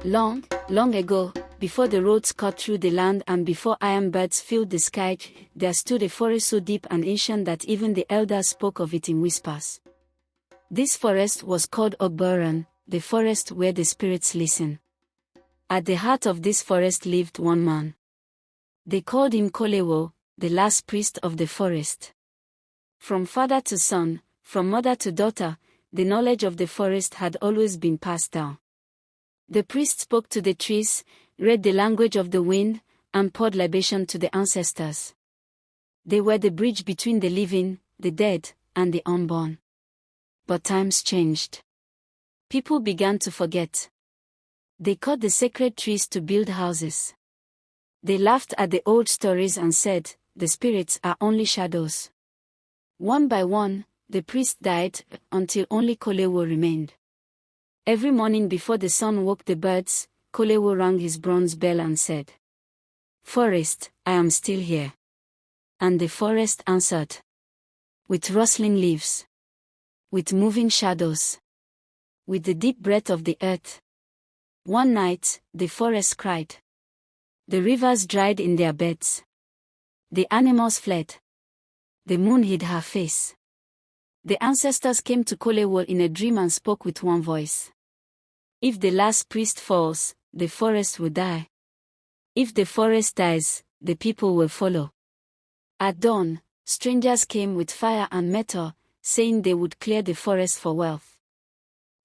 Long, long ago, before the roads cut through the land and before iron birds filled the sky, there stood a forest so deep and ancient that even the elders spoke of it in whispers. This forest was called Ogburan, the forest where the spirits listen. At the heart of this forest lived one man. They called him Kolewo, the last priest of the forest. From father to son, from mother to daughter, the knowledge of the forest had always been passed down. The priest spoke to the trees, read the language of the wind, and poured libation to the ancestors. They were the bridge between the living, the dead, and the unborn. But times changed. People began to forget. They cut the sacred trees to build houses. They laughed at the old stories and said, "The spirits are only shadows." One by one, the priest died, until only Kolewo remained. Every morning before the sun woke the birds, Kolewo rang his bronze bell and said, "Forest, I am still here." And the forest answered. With rustling leaves. With moving shadows. With the deep breath of the earth. One night, the forest cried. The rivers dried in their beds. The animals fled. The moon hid her face. The ancestors came to Kolewo in a dream and spoke with one voice. If the last priest falls, the forest will die. If the forest dies, the people will follow. At dawn, strangers came with fire and metal, saying they would clear the forest for wealth.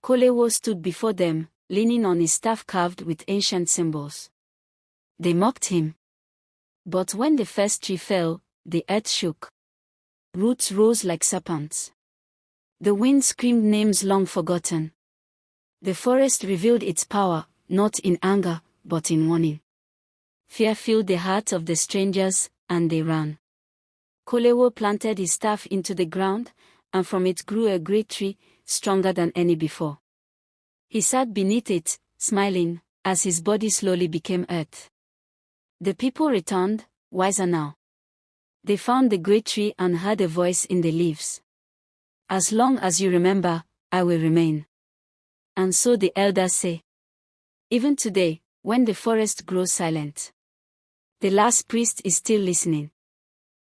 Kolewo stood before them, leaning on his staff carved with ancient symbols. They mocked him. But when the first tree fell, the earth shook. Roots rose like serpents. The wind screamed names long forgotten. The forest revealed its power, not in anger, but in warning. Fear filled the hearts of the strangers, and they ran. Kolewo planted his staff into the ground, and from it grew a great tree, stronger than any before. He sat beneath it, smiling, as his body slowly became earth. The people returned, wiser now. They found the great tree and heard a voice in the leaves. As long as you remember, I will remain. And so the elders say. Even today, when the forest grows silent, the last priest is still listening.